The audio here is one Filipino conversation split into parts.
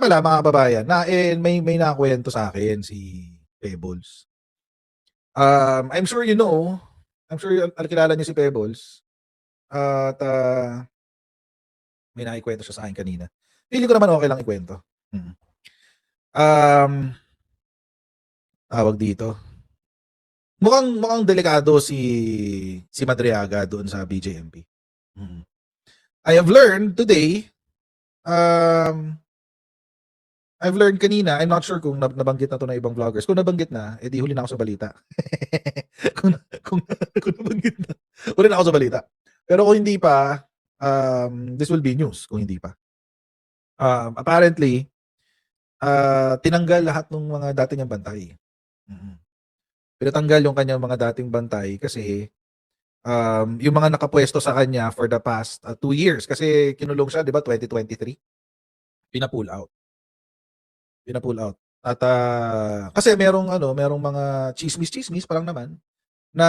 pala mga kababayan, may nakwento sa akin si Pebbles. I'm sure you know, I'm sure kilala niyo si Pebbles. At may naikwento siya sa akin kanina. Feeling ko naman okay lang ikwento. Um, tawag dito. Mukhang delikado si Madriaga doon sa BJMP. I have learned today, I've learned kanina, I'm not sure kung nabanggit na to na ibang vloggers. Kung nabanggit na, edi huli na ako sa balita. kung nabanggit na, huli na ako sa balita. Pero kung hindi pa, this will be news kung hindi pa. Apparently, tinanggal lahat ng mga dating niyang bantay. Pinatanggal yung kanyang mga dating bantay kasi yung mga nakapwesto sa kanya for the past 2 years kasi kinulong siya, 'di ba, 2023. Pina-pull out. At kasi merong mga chismis pa lang naman na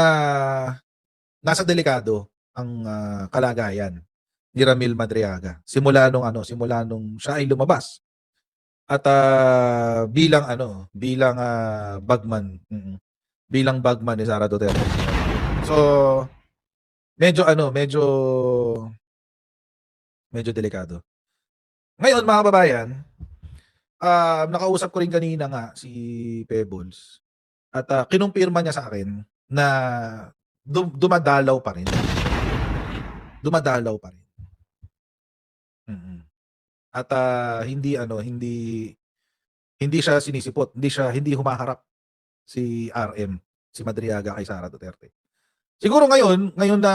nasa delikado ang kalagayan ni Ramil Madriaga simula nung siya ay lumabas at bilang bagman ni Sara Duterte. So medyo delikado. Ngayon mga kababayan, nakausap ko rin kanina nga si Pebbles at kinumpirma niya sa akin na dumadalaw pa rin. At hindi siya sinisipot, hindi humaharap si RM, si Madriaga kay Sara Duterte. Siguro ngayon na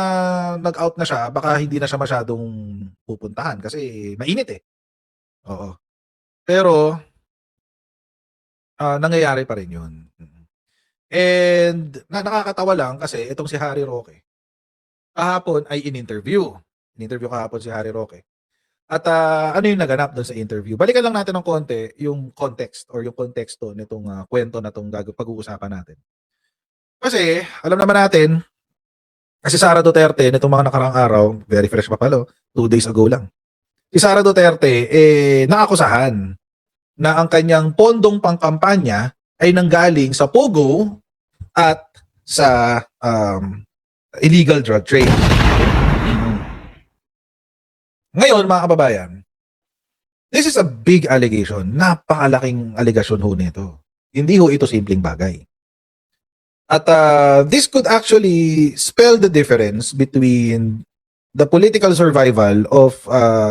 nag-out na siya, baka hindi na siya masyadong pupuntahan kasi mainit eh. Oo. Pero nangyayari pa rin 'yun. And nakakatawa lang kasi itong si Harry Roque kahapon ay in-interview kahapon si Harry Roque. At ano yung naganap doon sa interview? Balikan lang natin ng konti yung context or yung konteksto nitong kwento na itong pag-uusapan natin. Kasi alam naman natin, kasi Sara Duterte nitong mga nakarang araw, very fresh pa pala, 2 days ago lang. Si Sara Duterte naakusahan na ang kanyang pondong pangkampanya ay nanggaling sa Pogo at sa illegal drug trade. Ngayon mga kababayan, this is a big allegation. Napakalaking allegation ho nito. Hindi ho ito simpleng bagay. At this could actually spell the difference between the political survival of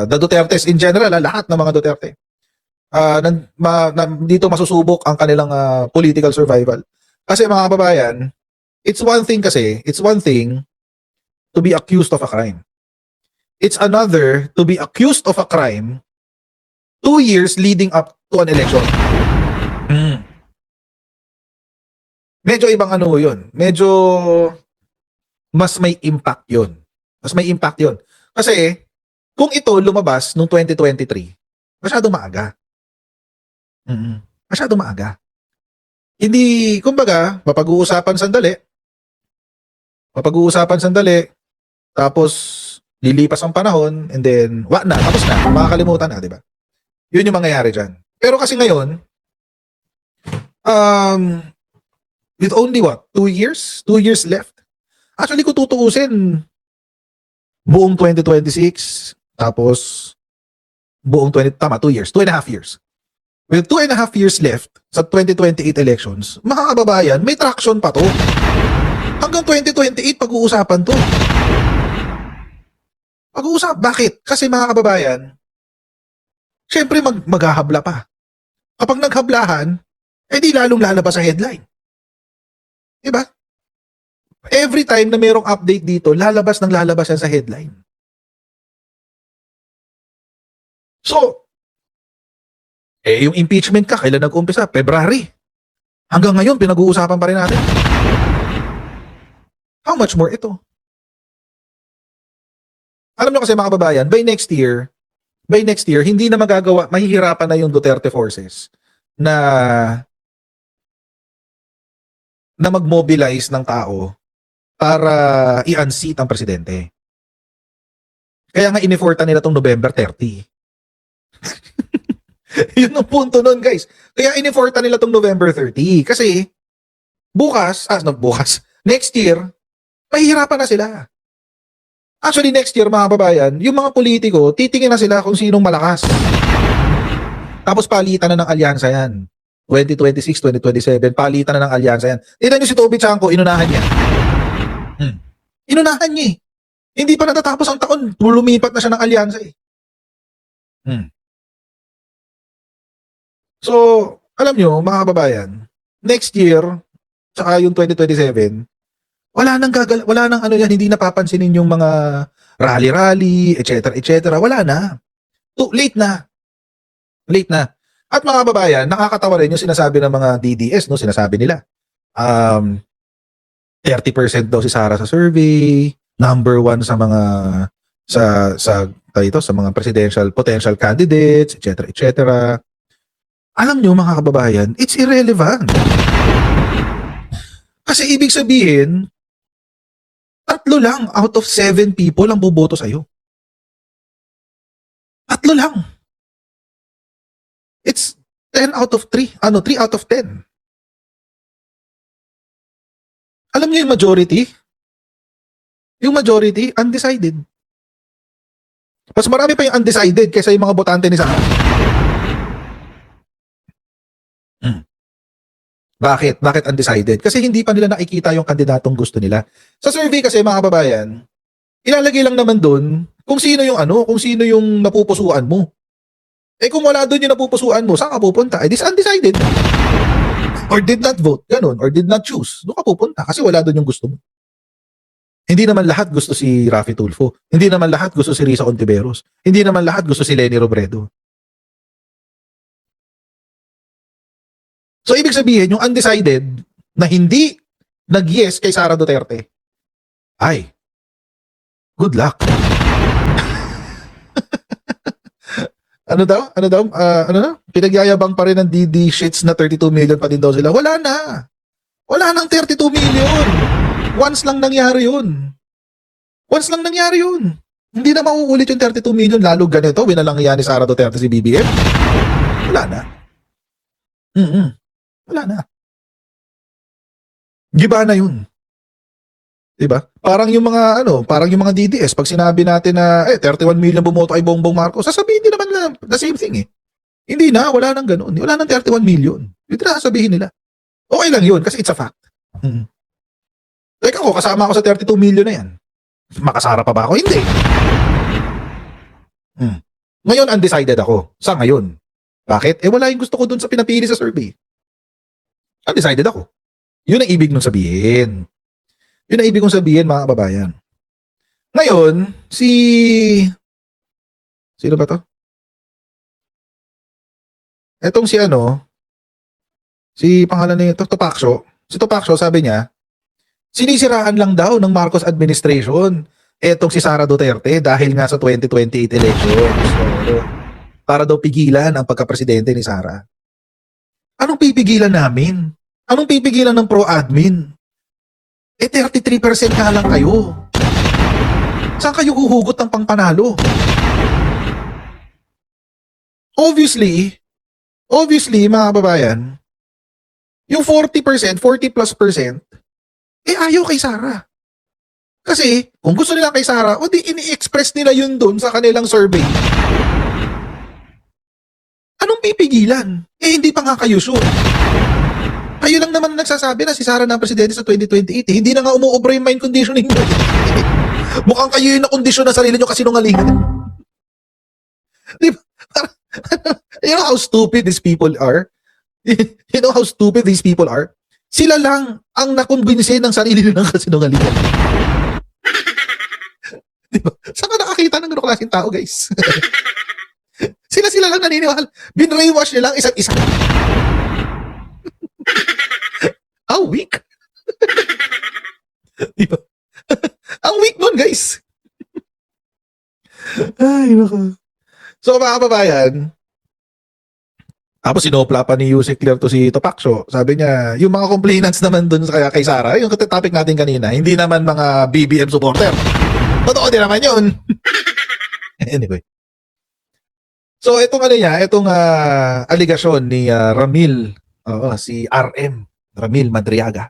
the Dutertes in general, lahat ng mga Duterte. Dito masusubok ang kanilang political survival. Kasi mga kababayan, it's one thing to be accused of a crime. It's another to be accused of a crime 2 years leading up to an election. Medyo ibang yun. Medyo mas may impact yun. Kasi kung ito lumabas noong 2023, masyadong maaga. Masyadong maaga. Hindi, kumbaga, mapag-uusapan sandali, tapos lilipas ang panahon, and then, tapos na, makakalimutan na, di ba? Yun yung mangyayari dyan. Pero kasi ngayon, with only 2 years? 2 years left? Actually, kung tutuusin, buong 2026, tapos, 2 years, 2.5 years. With 2.5 years left sa 2028 elections, mga kababayan, may traction pa to. Hanggang 2028, pag-uusapan to. Bakit? Kasi mga kababayan, syempre maghahabla pa. Kapag naghablahan, di lalong lalabas sa headline. Diba? Every time na mayroong update dito, lalabas yan sa headline. So, yung impeachment kailan nag-umpisa? February. Hanggang ngayon, pinag-uusapan pa rin natin. How much more ito? Alam nyo kasi mga kababayan, by next year, hindi na mahihirapan na yung Duterte forces na mag-mobilize ng tao para i-unseat ang presidente. Kaya nga in-effortan nila tong November 30. Yun ang punto nun, guys. Kaya iniforta nila tong November 30. Kasi, next year, mahihirapan na sila. Actually, next year, mga kababayan, yung mga politiko, titingin na sila kung sinong malakas. Tapos palitan na ng alyansa yan. 2026, 2027, palitan na ng alyansa yan. Tignan nyo si Toby Chanko, inunahan niya. Inunahan niya eh. Hindi pa natatapos ang taon, lumipat na siya ng alyansa eh. So, alam nyo, mga kababayan, next year, tsaka yung 2027, wala nang ano yan, hindi napapansinin yung mga rally-rally, etc. Wala na. Late na. Late na. At mga kababayan, nakakatawa rin yung sinasabi ng mga DDS, no? Sinasabi nila. 30% daw si Sara sa survey, number 1 sa mga sa mga potential candidates, etc. Alam nyo mga kababayan, it's irrelevant. Kasi ibig sabihin, 3 lang out of 7 people ang boboto sa'yo. 3 lang. It's 10 out of 3. 3 out of 10. Alam niyo yung majority? Yung majority, undecided. Mas marami pa yung undecided kaysa yung mga botante ni Sara. Bakit? Bakit undecided? Kasi hindi pa nila nakikita yung kandidatong gusto nila. Sa survey kasi mga kababayan, ilalagay lang naman doon kung sino yung napupusuan mo. Kung wala doon yung napupusuan mo, saan ka pupunta? This undecided. Or did not vote, ganun, or did not choose. Doon ka pupunta kasi wala doon yung gusto mo. Hindi naman lahat gusto si Raffy Tulfo. Hindi naman lahat gusto si Risa Ontiveros. Hindi naman lahat gusto si Leni Robredo. So, ibig sabihin, yung undecided na hindi nag-yes kay Sara Duterte, ay, good luck. Ano daw? Pinagyayabang pa rin ng DD shits na 32 million pa din daw sila. Wala na. Wala nang 32 million. Once lang nangyari yun. Hindi na mauulit yung 32 million, lalo ganito, winalang yan ni Sara Duterte si BBM. Wala na. Wala na. Giba na yun. Diba? Parang yung mga DDS, pag sinabi natin na 31 million bumoto kay Bongbong Marcos, sasabihin din naman na the same thing eh. Hindi na, wala nang ganun. Wala nang 31 million. Hindi na sasabihin nila. Okay lang yun kasi it's a fact. Like ako, kasama ako sa 32 million na yan. Makasara pa ba ako? Hindi. Ngayon, undecided ako. Sa ngayon. Bakit? Wala yung gusto ko dun sa pinapili sa survey. Undecided ako. Yun ang ibig nung sabihin. Yun ang ibig kong sabihin, mga kababayan. Ngayon, sino ba to? Etong si pangalan nito, Topacio. Si Topacio, sabi niya, sinisiraan lang daw ng Marcos administration etong si Sara Duterte dahil nga sa 2028 elections. So, para daw pigilan ang pagka-presidente ni Sara. Anong pipigilan namin? Anong pipigilan ng pro-admin? 33% nga lang kayo. Saan kayo huhugot ng pangpanalo? Obviously, mga kababayan, yung 40%, 40+%, ayaw kay Sara. Kasi, kung gusto nila kay Sara, di ini-express nila yun dun sa kanilang survey. Anong pipigilan? Hindi pa nga kayo sure. Kayo lang naman nagsasabi na si Sara na ang presidente sa 2028. Hindi na nga umuobra yung mind conditioning nyo. Mukhang kayo yung nakondisyon na sarili nyo kasi nungalingan. Diba? You know how stupid these people are? You know how stupid these people are? Sila lang ang nakonvince ng sarili nyo ng kasinungalingan. Diba? Saan ka nakakita ng gano'ng klaseng tao, guys? Sila lang naniniwala. Binrainwash nila ang isa't isa. How weak? Diba? Ang weak nun, guys. Ay, naku. So, mga kababayan, tapos sinopla pa ni Yusek Clear to si Topacio. Sabi niya, yung mga complainants naman dun kay Sara, yung topic natin kanina, hindi naman mga BBM supporter. Totoo din naman yun. Anyway. So itong aligasyon ni Ramil, si RM, Ramil Madriaga,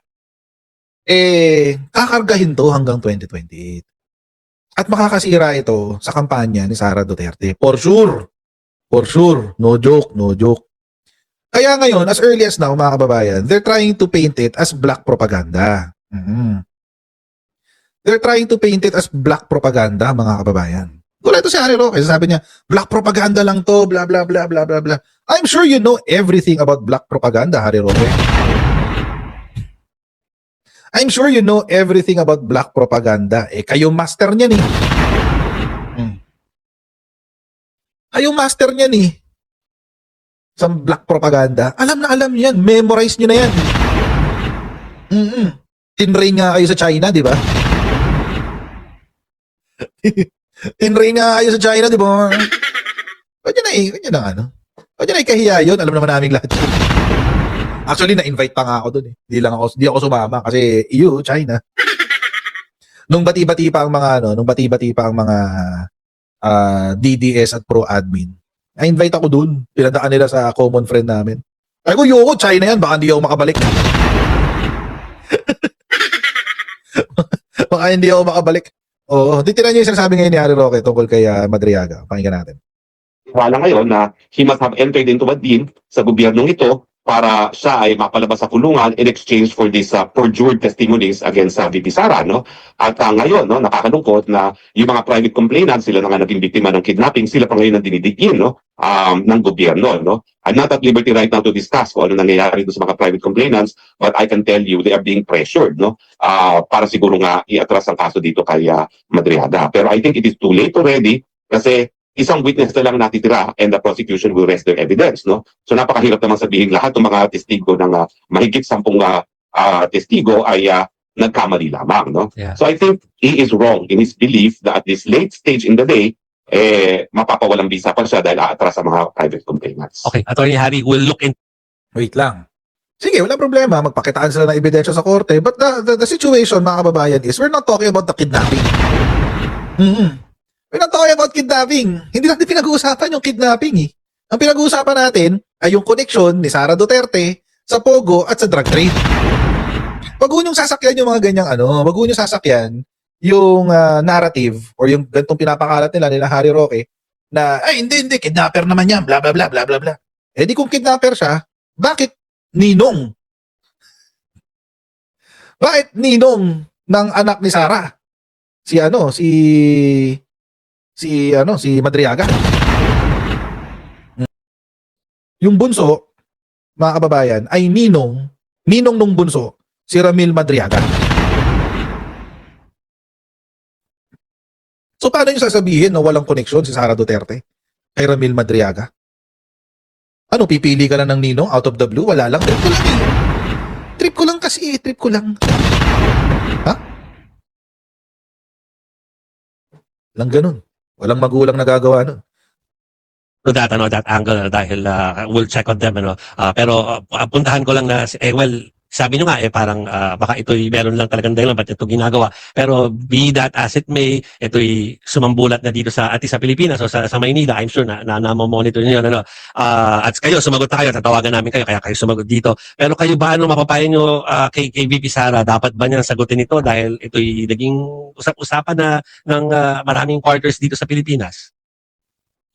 kakargahin to hanggang 2028. At makakasira ito sa kampanya ni Sara Duterte. For sure. For sure. No joke, no joke. Kaya ngayon, as early as now, mga kababayan, they're trying to paint it as black propaganda. They're trying to paint it as black propaganda, mga kababayan. Wala ito si Harry Roque. Sabi niya, black propaganda lang to, blah, blah, blah, blah, blah, blah. I'm sure you know everything about black propaganda, Harry Roque. I'm sure you know everything about black propaganda. Kayo master niyan eh. Kayo master niyan eh. Sa black propaganda. Alam na alam yan. Memorize nyo na yan. Tinrain nga kayo sa China, di ba? Tinrain nga kayo sa China, di ba? Huwag nyo na ikahiya yun. Alam naman namin lahat. Actually, na-invite pa nga ako dun eh. Di ako sumama kasi EU, China. Nung bati-bati pa ang mga DDS at pro-admin, na-invite ako dun. Pinadaan nila sa common friend namin. Ay ko, yoko, China yan. Baka hindi ako makabalik. Baka hindi ako makabalik. Oo. Titinan niyo yung sinasabi ngayon ni Harry Roque tungkol kay Madriaga. Pakinggan natin. Wala ngayon na he must have entered into a deal sa gobyernong ito para siya ay mapalabas sa kulungan in exchange for this perjured testimonies against VP Sara, no? At ngayon, no, nakakalungkot na yung mga private complainants, sila na nga naging biktima ng kidnapping, sila pa ngayon ang dinidigin, no, ng gobyerno, no? I'm not at liberty right now to discuss kung ano nangyayari doon sa mga private complainants, but I can tell you they are being pressured, no? Para siguro nga iatras ang kaso dito kay Madriaga. Pero I think it is too late already kasi isang witness na lang natitira and the prosecution will rest their evidence, no? So napakahirap naman sabihin lahat ng mga testigo ng mahigit 10 testigo ay nagkamali lamang, no? Yeah. So I think he is wrong in his belief that at this late stage in the day, mapapawalang bisa pa siya dahil aatras sa mga private complainants. Okay, Attorney Harry will look in. Wait lang. Sige, walang problema. Magpakitaan sila ng ebidensya sa korte. But the situation, mga kababayan, is we're not talking about the kidnapping. We're not talking about kidnapping. Hindi natin pinag-uusapan yung kidnapping eh. Ang pinag-uusapan natin ay yung connection ni Sara Duterte sa Pogo at sa drug trade. Wag niyong sasakyan yung mga ganyang wag niyong sasakyan yung narrative or yung ganitong pinapakalat nila Harry Roque na ay hindi kidnapper naman yan, bla bla bla bla bla bla. Di kung kidnapper siya, bakit ninong? Bakit ninong ng anak ni Sara? Si Madriaga. Yung bunso, mga kababayan, ay ninong nung bunso, si Ramil Madriaga. So paano yung sasabihin na walang koneksyon si Sara Duterte kay Ramil Madriaga? Ano, pipili ka lang ng ninong out of the blue? Wala lang. Trip ko lang eh. Trip ko lang. Ha? Lang ganun. Walang magulang na gagawa nun. That angle dahil we'll check on them pero puntahan ko lang na sabi nyo nga parang baka ito'y meron lang talagang dahilan ba't ito ginagawa, pero be that as it may, ito'y sumambulat na dito sa Pilipinas o sa Maynila. I'm sure na monitor niyo at kayo sumagot na kayo, tatawagan namin kayo kaya kayo sumagot dito. Pero kayo ba mapapayo nyo kay VP Sara, dapat ba niyang sagutin ito dahil ito'y naging usap-usapan na ng maraming quarters dito sa Pilipinas?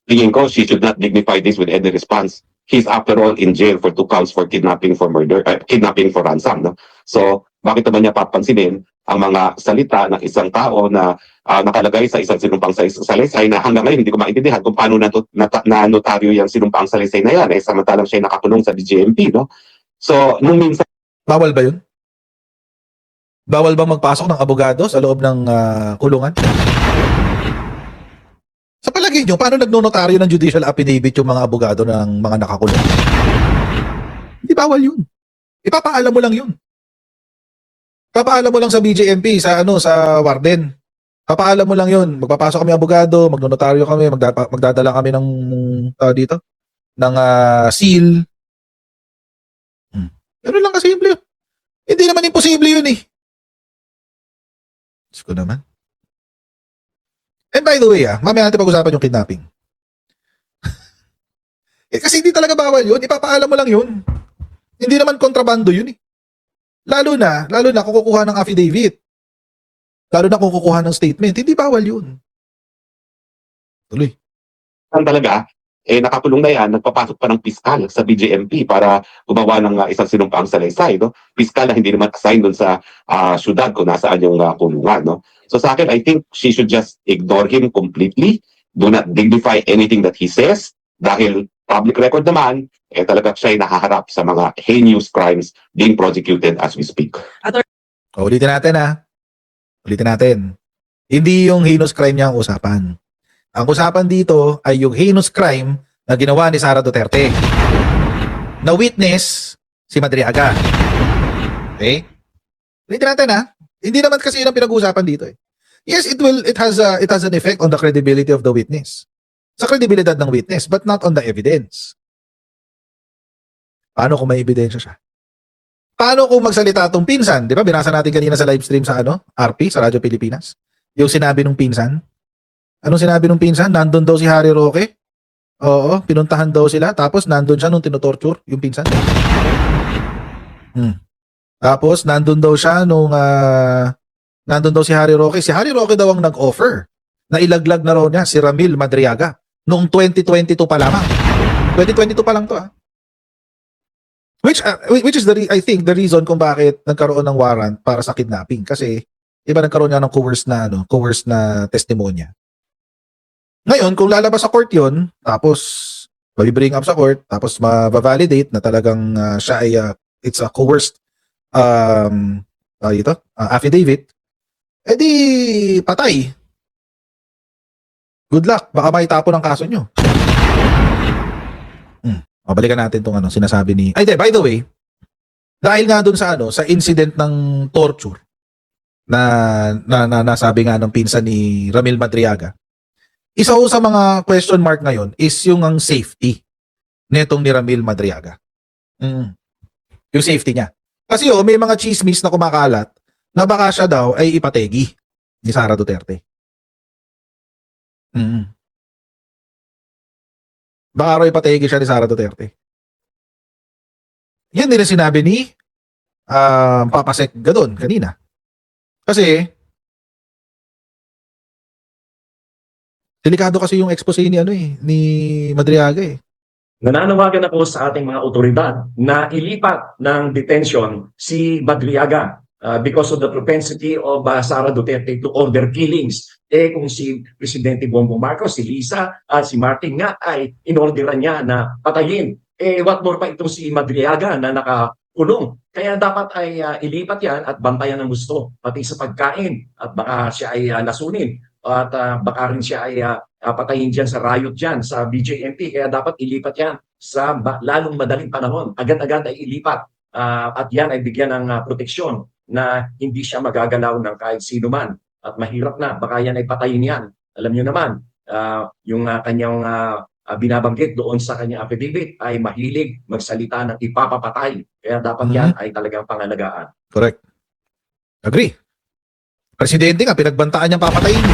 Tingin ko, she should not dignify this with any response. He's after all in jail for 2 counts for kidnapping for murder, kidnapping for ransom. No? So, bakit naman niya papansinin ang mga salita ng isang tao na nakalagay sa isang sinumpang salaysay na hanggang ngayon hindi ko maintindihan kung paano na notaryo yung sinumpang salaysay na yan samantalang siya nakakulong sa DGMP. No? So, nung minsan... Bawal ba yun? Bawal bang magpasok ng abogado sa loob ng kulungan? Sa palagay nyo, paano nagnonotaryo ng judicial affidavit yung mga abogado ng mga nakakulong? Hindi bawal yun. Ipapaalam mo lang yun. Papaalam mo lang sa BJMP, sa warden. Papaalam mo lang yun. Magpapasok kami abogado, magnonotaryo kami, magdadala kami ng seal. Pero lang kasimple yun. Hindi naman imposible yun eh. Diyos ko naman. And by the way, mamaya natin pag-usapan yung kidnapping. Kasi hindi talaga bawal yun. Ipapaalam mo lang yun. Hindi naman kontrabando yun eh. Lalo na kung kukuha ng affidavit. Lalo na kung kukuha ng statement. Hindi bawal yun. Tuloy. Talaga, nakakulong na yan, nagpapasok pa ng piskal sa BJMP para gumawa ng isang sinumpaang salaysay, no? Piskal na hindi naman assigned doon sa syudad kung nasaan yung kulungan, no? So sa akin, I think she should just ignore him completely. Do not dignify anything that he says dahil public record naman, talaga siya ay nahaharap sa mga heinous crimes being prosecuted as we speak. Ulitin natin Ulitin natin. Hindi yung heinous crime niya ang usapan. Ang usapan dito ay yung heinous crime na ginawa ni Sara Duterte. Na witness si Madriaga. Okay? Ulitin natin Hindi naman kasi yun ang pinag-uusapan dito eh. Yes, it has an effect on the credibility of the witness. Sa kredibilidad ng witness, but not on the evidence. Paano kung may ebidensya siya? Paano kung magsalita itong pinsan? Di ba? Binasa natin kanina sa live stream sa RP, sa Radyo Pilipinas. Yung sinabi nung pinsan. Anong sinabi nung pinsan? Nandun daw si Harry Roque. Oo, pinuntahan daw sila. Tapos nandun siya nung tinotorture yung pinsan. Tapos nandun daw siya nung nandun daw si Harry Roque. Si Harry Roque daw ang nag-offer na ilaglag na raw niya si Ramil Madriaga noong 2022 pa lamang. 2022 pa lang to Which is I think the reason kung bakit nagkaroon ng warrant para sa kidnapping kasi iba nagkaroon niya ng coerced na testimonya. Ngayon, kung lalabas sa court 'yon, tapos bring up sa court, tapos ma-validate na talagang siya ay it's a coerced affidavit, edi patay. Good luck, baka maitapo ng kaso nyo. Balikan natin tong sinasabi ni... by the way, dahil nga dun sa sa incident ng torture na nasabi nga ng pinsan ni Ramil Madriaga, isa ho sa mga question mark ngayon is yung ang safety netong ni Ramil Madriaga. Yung safety niya. Kasi may mga chismis na kumakalat na baka siya daw ay ipategi ni Sara Duterte. Baka raw ipategi siya ni Sara Duterte. Yan din ang sinabi ni Papa Sec Gadon kanina. Kasi delikado kasi yung expose ni ni Madriaga eh. Nananawagan ako sa ating mga otoridad na ilipat ng detention si Madriaga because of the propensity of Sara Duterte to order killings. Kung si Presidente Bongbong Marcos, si Lisa at si Martin nga ay inorderan niya na patayin. What more pa itong si Madriaga na nakakulong. Kaya dapat ay ilipat yan at bantayan ng gusto, pati sa pagkain. At baka siya ay nasunin. At baka rin siya ay patayin dyan sa riot dyan, sa BJMP. Kaya dapat ilipat yan sa lalong madaling panahon. Agad-agad ay ilipat. At yan ay bigyan ng proteksyon na hindi siya magagalaw ng kahit sino man. At mahirap na, baka yan ay patayin yan. Alam niyo naman, yung kanyang binabanggit doon sa kanyang affidavit ay mahilig magsalita ng ipapapatay. Kaya dapat yan ay talagang pangalagaan. Correct. Agree. Presidente nga, pinagbantaan niyang papatayin.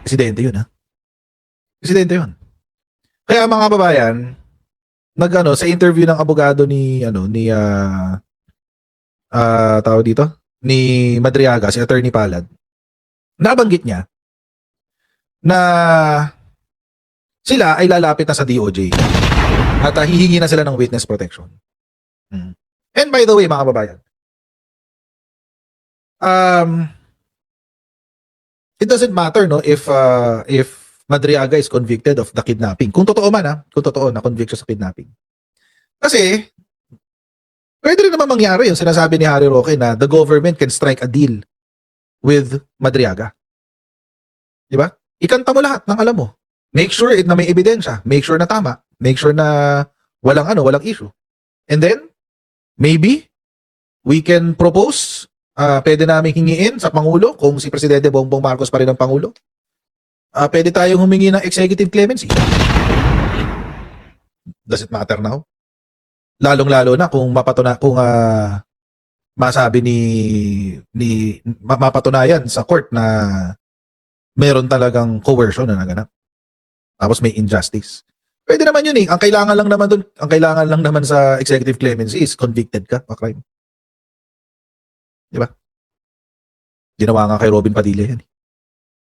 Presidente yun Presidente yun. Kaya mga kababayan, sa interview ng abogado ni tawag dito, ni Madriaga, si Attorney Palad, nabanggit niya na sila ay lalapit na sa DOJ at hihingi na sila ng witness protection. And by the way, mga kababayan, it doesn't matter if Madriaga is convicted of the kidnapping. Kung totoo man kung totoo na convict siya sa kidnapping. Kasi pwede rin naman mangyari yung sinasabi ni Harry Roque na the government can strike a deal with Madriaga. Di ba? Ikanta mo lahat ng alam mo. Make sure na may ebidensya. Make sure na tama. Make sure na walang issue. And then, maybe, we can propose, pwede namin hingiin sa Pangulo, kung si Presidente Bongbong Marcos pa rin ang Pangulo, pwede tayong humingi ng executive clemency. Does it matter now? Lalong-lalo na kung masabi mapatunayan sa court na meron talagang coercion na naganap. Tapos may injustice. Pwede naman yun eh. Ang kailangan lang naman dun, ang kailangan lang naman sa executive clemency is convicted ka pa crime. Di ba? Ginawa nga kay Robin Padilla yan.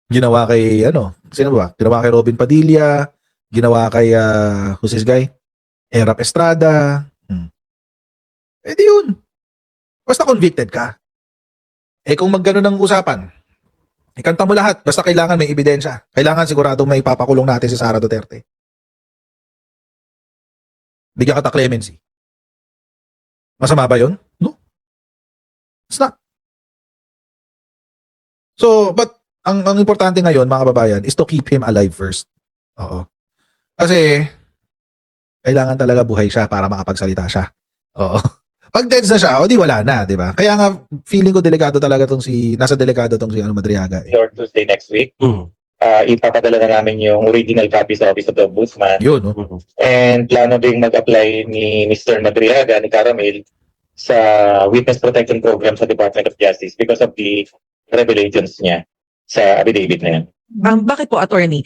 Ginawa kay, sino ba? Ginawa kay Robin Padilla, ginawa kay, who's this guy? Erap Estrada. Pwede yun. Basta convicted ka. Eh kung maggano ng usapan, ikanta mo lahat. Basta kailangan may ebidensya. Kailangan sigurado may papakulong natin si Sara Duterte. Bigyan ka ta clemency. Masama ba yun? No. It's not. So, but ang importante ngayon, mga kababayan, is to keep him alive first. Oo. Kasi, kailangan talaga buhay siya para makapagsalita siya. Oo. Pag dead na siya, o di wala na, di ba? Kaya nga, feeling ko delikado talaga nasa delikado tong si Madriaga. Or Tuesday next week, Mm. ipapadala na namin yung original copy sa Office of the Ombudsman. Yun, no? Mm. And plano ding mag-apply ni Mr. Madriaga, ni Caramel, sa Witness Protection Program sa Department of Justice because of the revelations niya sa affidavit na yan. Bakit po, attorney?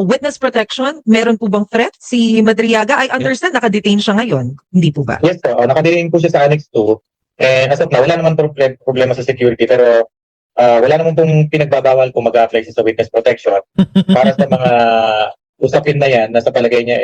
Witness protection, meron po bang threat si Madriaga? I understand naka-detain siya ngayon. Hindi po ba? Yes po, nakadiling po siya sa Annex 2. And as of now, wala naman problema sa security, pero wala naman pong pinagbabawal kung mag-apply siya sa witness protection para sa mga usapin na yan na sa palagay niya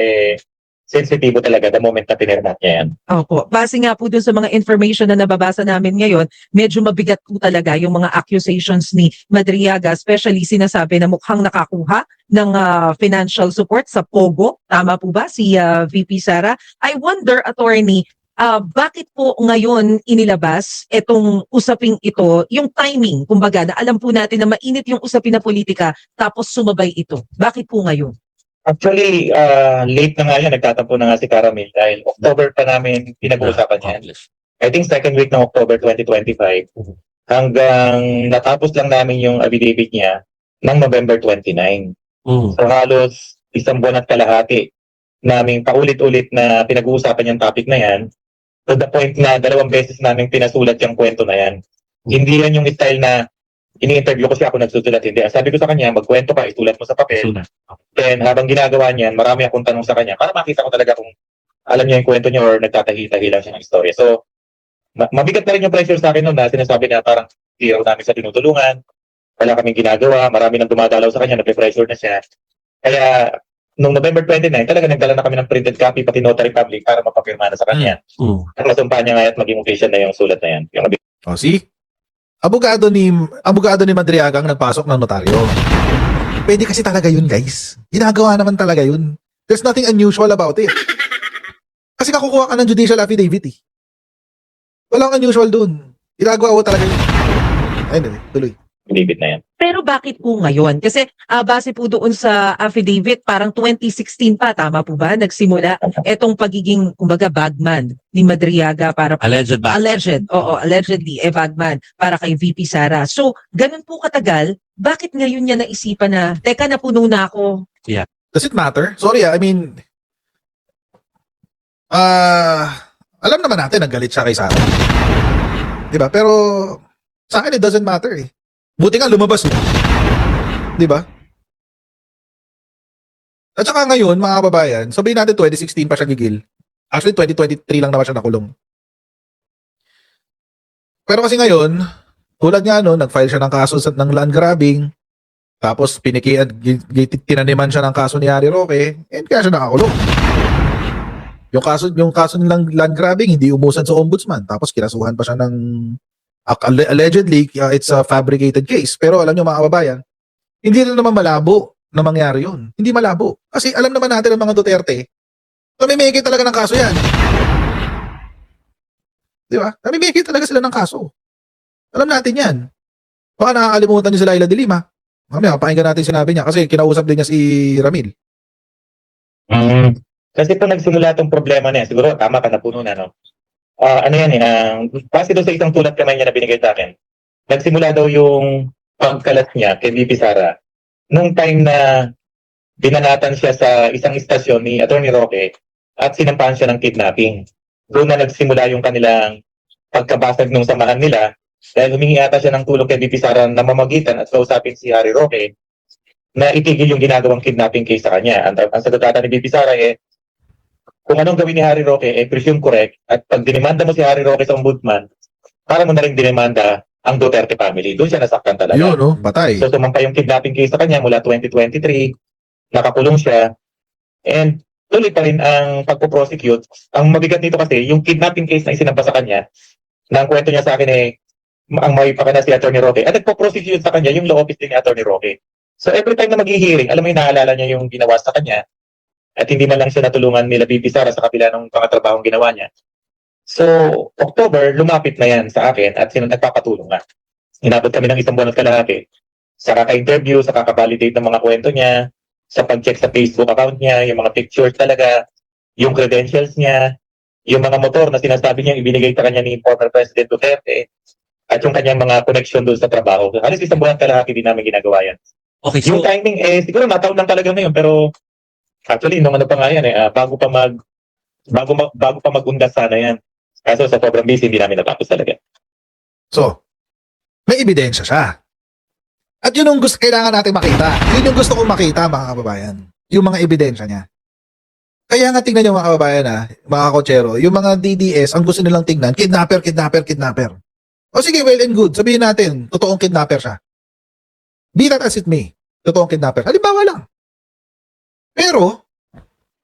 sensitibo talaga the moment na pinirmat niya yan. Opo. Base nga po dun sa mga information na nababasa namin ngayon, medyo mabigat po talaga yung mga accusations ni Madriaga, especially sinasabi na mukhang nakakuha ng financial support sa Pogo. Tama po ba si VP Sara? I wonder, attorney, bakit po ngayon inilabas itong usaping ito, yung timing, kumbaga, na alam po natin na mainit yung usapin na politika, tapos sumabay ito. Bakit po ngayon? Actually, late na nga yan, nagtatampo na nga si Caramel dahil October pa namin pinag-uusapan yan. I think second week ng October 2025 hanggang natapos lang namin yung affidavit niya ng November 29. Mm. So halos isang buwan at kalahati naming paulit-ulit na pinag-uusapan yung topic na yan to the point na 2 beses namin pinasulat yung kwento na yan. Hindi yan yung style na ini-interview ko siya ako nagsusulat. Hindi. Sabi ko sa kanya, magkwento ka, itulat mo sa papel. Sulat. Then habang ginagawa niyan, marami akong tanong sa kanya para makita ko talaga kung alam niya yung kwento niya or nagtatahi-tahi lang siya ng istorya. So, mabigat na rin yung pressure sa akin noon na sinasabi na parang hiraw namin sa tinutulungan, wala kaming ginagawa, marami nang dumadalaw sa kanya, nagpe-pressure na siya. Kaya, nung November 29, talaga nagdala na kami ng printed copy pati notary public para mapapirma na sa kanya. Mm. At masumpa niya nga at maging official na yung sulat na yan. Yung See? Abogado ni Madriaga ang nagpasok ng notaryo. Pwede kasi talaga yun, guys. Ginagawa naman talaga yun. There's nothing unusual about it. Kasi kakukuha ka ng judicial affidavit eh. Walang unusual dun. Ginagawa ko talaga yun. Anyway, tuloy. affidavit na yan. Pero bakit po ngayon? Kasi base po doon sa affidavit, parang 2016 pa, tama po ba? Nagsimula etong pagiging, kumbaga, bagman ni Madriaga para Alleged ba? allegedly, bagman para kay VP Sara. So, ganun po katagal, bakit ngayon niya naisipan na, teka, napuno na ako? Does it matter? Sorry I mean, alam naman natin naggalit siya kay Sara. Diba? Pero, sa akin it doesn't matter eh. Buti nga lumabas eh. Diba? At saka ngayon, mga kababayan, sabihin natin 2016 pa siya gigil. Actually, 2023 lang naman siya nakulong. Pero kasi ngayon, tulad nga nag-file siya ng kaso ng land grabbing, tapos tinaniman siya ng kaso ni Harry Roque, and kaya siya nakakulong. Yung kaso ng land grabbing, hindi umusan sa ombudsman, tapos kinasuhan pa siya ng allegedly, it's a fabricated case. Pero alam nyo mga kababayan, hindi rin naman malabo na mangyari yun. Hindi malabo. Kasi alam naman natin ang mga Duterte, namimigay talaga ng kaso yan. Di ba? Namimigay talaga sila ng kaso. Alam natin yan. Baka nakakalimutan niyo si Laila de Lima. Mamaya, pakinggan natin sinabi niya kasi kinausap din niya si Ramil. Kasi pa nagsimula itong problema niya, siguro tama ka, napuno na, no? Ano yan base doon sa isang sulat kamay niya na binigay sa akin, nagsimula daw yung pagkalat niya kay VP Sara nung time na binanatan siya sa isang istasyon ni Atty. Roque at sinampahan siya ng kidnapping. Doon na nagsimula yung kanilang pagkabasag ng samahan nila dahil humingi ata siya ng tulong kay VP Sara na mamagitan at kausapin si Harry Roque na itigil yung ginagawang kidnapping case sa kanya. Ang sagot ata ni BP Sara kung anong gawin ni Harry Roque, presume correct, at pag dinimanda mo si Harry Roque sa ombudsman, para mo na rin dinimanda ang Duterte family. Doon siya nasaktan talaga. Yun, no? Patay. So sumampa yung kidnapping case sa kanya mula 2023, nakakulong siya, and tuloy pa rin ang pagpo-prosecute. Ang mabigat nito kasi, yung kidnapping case na isinampa sa kanya, na ang kwento niya sa akin ang may pakana si Atty. Roque, at nagpo-prosecute sa kanya yung law office din ni Atty. Roque. So every time na mag-hearing, alam mo yung naalala niya yung ginawa sa kanya, at hindi man lang siya natulungan nila BP Sara sa kabila ng pangatrabahong ginawa niya. So, October, lumapit na yan sa akin at nagpapatulong nga. Inabot kami ng 1 buwan at kalahati sa kaka-interview, sa kaka-validate ng mga kwento niya, sa pag-check sa Facebook account niya, yung mga pictures talaga, yung credentials niya, yung mga motor na sinasabi niya ibinigay sa kanya ni former President Duterte, at yung kanyang mga connection doon sa trabaho. Halos 1 buwan at kalahati din namin ginagawa yan. Okay, Yung so timing, siguro nataon lang talaga ngayon, pero actually, nung ano pa nga yan, bago pa mag-undas sana yan. Kaso sa sobrang busy, hindi namin natapos talaga. So, may ebidensya siya. At yun yung kailangan natin makita. Yun yung gusto kong makita, mga kababayan. Yung mga ebidensya niya. Kaya nga tingnan nyo, mga kababayan, mga kotsero, yung mga DDS, ang gusto nilang tingnan, kidnapper. O sige, well and good. Sabihin natin, totoong kidnapper siya. Be that as it may. Totoong kidnapper. Halimbawa lang. Pero,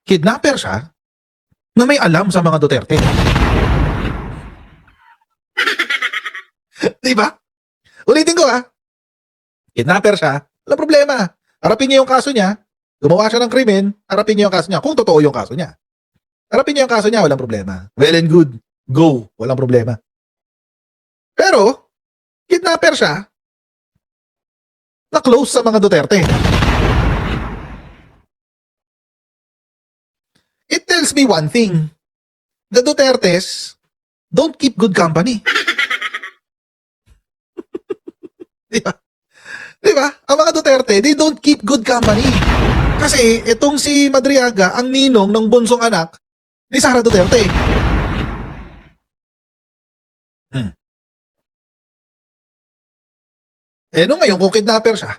kidnapper siya na may alam sa mga Duterte. Diba? Ulitin ko kidnapper siya, walang problema. Harapin niya yung kaso niya, gumawa siya ng krimen, harapin niya yung kaso niya, kung totoo yung kaso niya. Harapin niya yung kaso niya, walang problema. Well and good, go, walang problema. Pero, kidnapper siya na close sa mga Duterte. It tells me one thing. The Dutertes don't keep good company. Diba? Diba? Ang mga Duterte, they don't keep good company. Kasi itong si Madriaga, ang ninong ng bunsong anak ni Sara Duterte. No ngayon, kung kidnapper siya,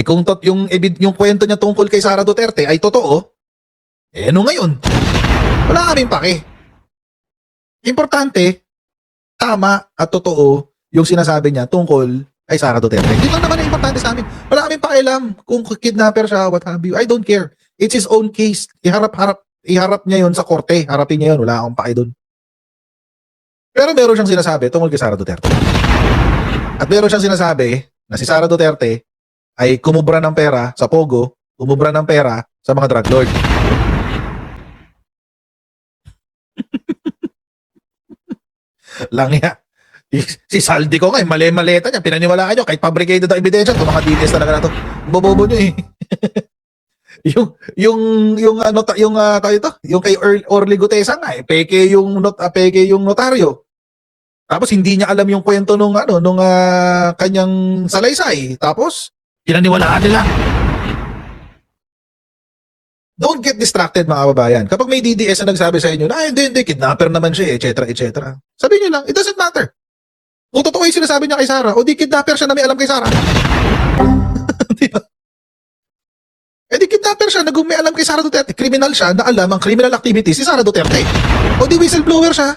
kung yung kwento niya tungkol kay Sara Duterte ay totoo, no ngayon, wala kaming pake. Importante, tama at totoo yung sinasabi niya tungkol kay Sara Duterte. Yun lang naman ang importante sa amin. Wala kaming pakialam kung kidnapper siya, what have you. I don't care. It's his own case. Iharap niya yun sa korte. Harapin niya yun. Wala akong pake dun. Pero meron siyang sinasabi tungkol kay Sara Duterte. At meron siyang sinasabi na si Sara Duterte ay kumubra ng pera sa Pogo, kumubra ng pera sa mga drug lord. Langya. Si Saldi ko nga, mali-maleta niya, pinaniwalaan nyo, kahit fabricated ang ebidensya, itong mga details talaga na ito. Bobobo nyo yung kay Orly Gutesa nga, peke yung notaryo. Tapos hindi niya alam yung kwento nung kanyang salaysay. Tapos, pinaniwalaan nila. Don't get distracted, mga kababayan. Kapag may DDS na nagsabi sa inyo, hindi, kidnapper naman siya, etc. Sabihin nyo lang, it doesn't matter. Kung totoo yung sinasabi niya kay Sara, o di kidnapper siya na may alam kay Sara. Diba? Di kidnapper siya na may alam kay Sara Duterte. Criminal siya na alam ang criminal activity si Sara Duterte. O di whistleblower siya